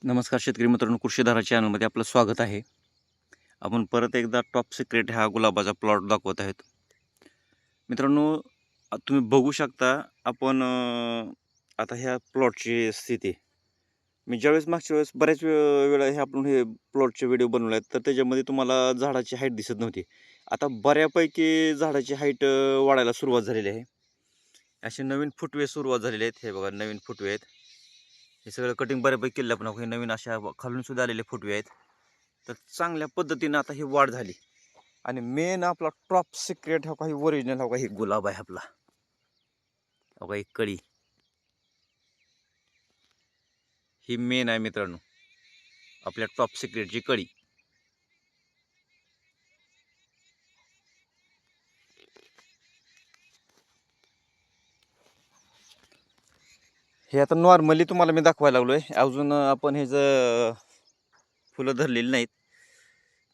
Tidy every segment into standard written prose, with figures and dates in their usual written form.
नमस्कार शेतकरी मित्रांनो, कृषीधारा चॅनलमध्ये आपलं स्वागत आहे. आपण परत एकदा टॉप सिक्रेट हा गुलाबाचा प्लॉट दाखवत आहेत. मित्रांनो, तुम्ही बघू शकता. आपण आता ह्या प्लॉटची स्थिती, मी ज्यावेळेस मागच्या वेळेस बऱ्याच वेळा हे प्लॉटचे व्हिडिओ बनवले आहेत, तर त्याच्यामध्ये तुम्हाला झाडाची हाईट दिसत नव्हती. आता बऱ्यापैकी झाडाची हाईट वाढायला सुरुवात झालेली आहे. असे नवीन फुटवे सुरुवात झालेले आहेत. हे बघा, नवीन फुटवे आहेत. हे सगळं कटिंग बऱ्यापैकी केलं, पण हे नवीन अशा खालून सुद्धा आलेले फुटवे आहेत. तर चांगल्या पद्धतीनं आता ही वाढ झाली. आणि मेन आपला टॉप सिक्रेट हा काही ओरिजिनल हा काही गुलाब आहे आपला. हा काही कळी ही मेन आहे मित्रांनो, आपल्या टॉप सिक्रेटची कळी. हे आता नॉर्मली तुम्हाला मी दाखवायला लागलोय. अजून आपण हे जर फुलं धरलेली नाहीत,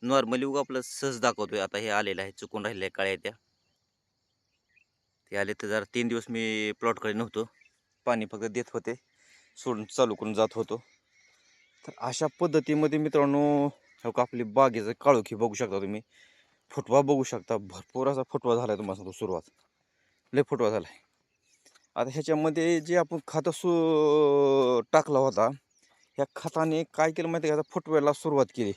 नॉर्मली उगा आपलं सहज दाखवतोय. आता हे आलेलं आहे, चुकून राहिलेल्या कळ्या त्या. ते आले तर जरा 3 दिवस मी प्लॉटकडे नव्हतो, पाणी फक्त देत होते, सोडून चालू करून जात होतो. तर अशा पद्धतीमध्ये मित्रांनो, हो का आपली बागेचं काळोखी बघू शकता तुम्ही. फुटवा बघू शकता, भरपूर असा फुटवा झाला आहे. तुम्हाला सांगतो, सुरुवात लय फुटवा झाला आहे. आता ह्याच्यामध्ये जे आपण टाकला होता, ह्या खताने काय केलं माहिती आहे का, फुटव्याला सुरुवात केली.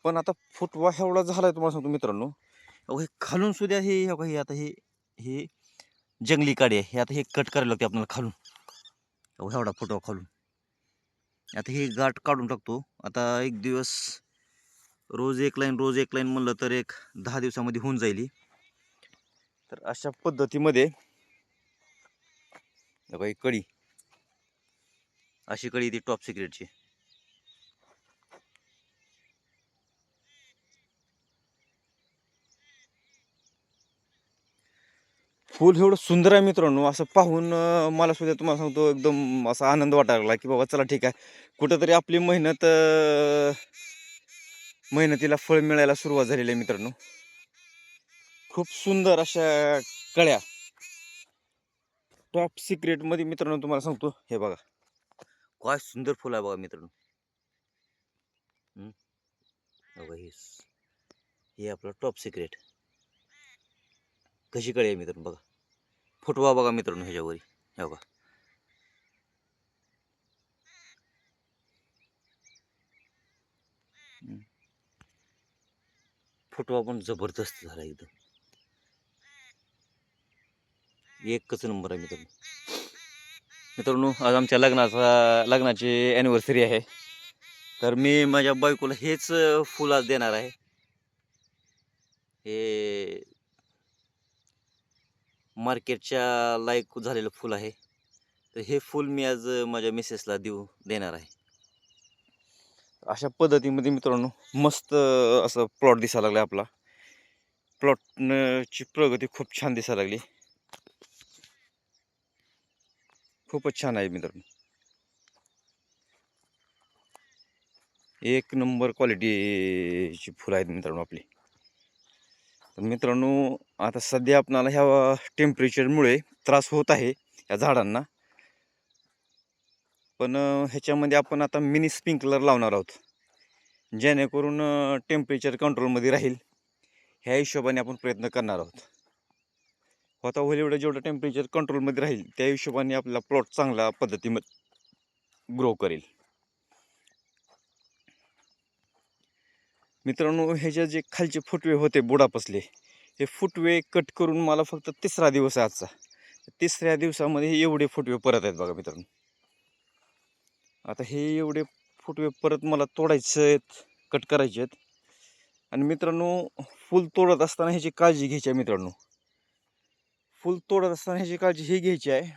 पण आता फुटवा एवढा झाला आहे, तुम्हाला सांगतो मित्रांनो. हे खालून सुद्धा हे आता हे जंगली काडी आहे. हे आता हे कट करायला लागते आपल्याला खालून. एवढा फुटवा खालून. आता ही गाठ काढून टाकतो. आता एक दिवस रोज एक लाईन म्हणलं तर एक 10 दिवसामध्ये होऊन जाईल. तर अशा पद्धतीमध्ये ही कळी, अशी कळी ती टॉप सिक्रेटची. फुल एवढं सुंदर आहे मित्रांनो, असं पाहून मला सुद्धा तुम्हाला सांगतो एकदम असा आनंद वाटायला लागला की बाबा चला ठीक आहे, कुठंतरी आपली मेहनतीला फळ मिळायला सुरुवात झालेली आहे मित्रांनो. खूप सुंदर अशा कळ्या टॉप सिक्रेट मध्ये मित्रांनो. तुम्हाला सांगतो, हे बघा काय सुंदर फुल आहे बघा मित्रांनो. बघा हे आपलं टॉप सिक्रेट. कशी कळी आहे मित्रांनो, बघा फुटवा बघा मित्रांनो ह्याच्यावर. हे बघा फुटवा पण जबरदस्त झाला एकदम. एकच नंबर आहे मित्रांनो. मित्रांनो, आज आमच्या लग्नाची ॲनिव्हर्सरी आहे. तर मी माझ्या बायकोला हेच फुल आज देणार आहे. हे मार्केटच्या लायक झालेलं फुल आहे. तर हे फुल मी आज माझ्या मिसेसला देणार आहे. अशा पद्धतीमध्ये मित्रांनो, मस्त असं प्लॉट दिसायला लागला आपला. प्लॉटची प्रगती खूप छान दिसायला लागली. खूपच छान आहे मित्रांनो. एक नंबर क्वालिटीची फुलं आहेत मित्रांनो आपली. तर मित्रांनो, आता सध्या आपणाला ह्या टेम्परेचरमुळे त्रास होत आहे या झाडांना. पण ह्याच्यामध्ये आपण आता मिनी स्प्रिंकलर लावणार आहोत, जेणेकरून टेम्परेचर कंट्रोलमध्ये राहील. ह्या हिशोबाने आपण प्रयत्न करणार आहोत. होता होईल एवढं जेवढं टेम्परेचर कंट्रोलमध्ये राहील, त्या हिशोबाने आपला प्लॉट चांगल्या पद्धतीमध्ये ग्रो करेल. मित्रांनो, ह्याचे जे खालचे फुटवे होते बुडापसले, हे फुटवे कट करून मला फक्त 3रा दिवस आहे आजचा. 3ऱ्या दिवसामध्ये एवढे फुटवे परत आहेत बघा मित्रांनो. आता हे एवढे फुटवे परत मला तोडायचे आहेत, कट करायचे आहेत. आणि मित्रांनो, फुल तोडत असताना ह्याची काळजी घ्यायची आहे मित्रांनो. फुल तोडत असताना ह्याची काळजी ही घ्यायची आहे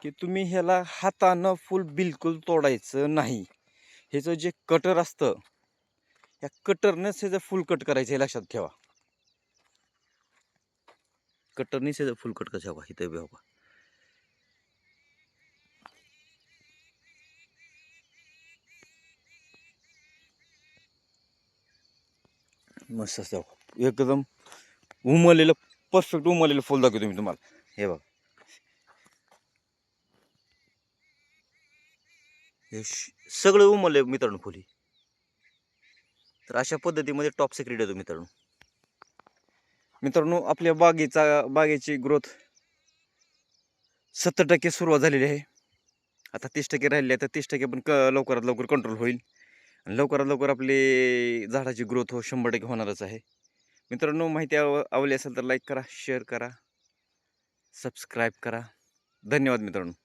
की तुम्ही ह्याला हातानं फुल बिलकुल तोडायचं नाही. ह्याचं जे कटर असतं, या कटरनेच ह्याचं फुल कट करायचं, हे लक्षात ठेवा. कटरनेच ह्याचं फुल कट करायचं. हवा इथं बघा, मस्त असतं एकदम उमललेलं, परफेक्ट उमललेलं फुल दाखवतो मी तुम्हाला. हे बघा सगळं उमललं मित्रांनो फुली. तर अशा पद्धतीमध्ये टॉप सिक्रेट येतो मित्रांनो. मित्रांनो आपल्या बागेची ग्रोथ 70% सुरुवात झालेली आहे. आता 30% राहिली आहे, तर 30% पण लवकरात लवकर कंट्रोल होईल आणि लवकरात लवकर आपली झाडाची ग्रोथ 100% होणारच आहे. मित्रांनो माहिती आवडली असेल तर लाईक करा, शेअर करा, सबस्क्राईब करा. धन्यवाद मित्रांनो.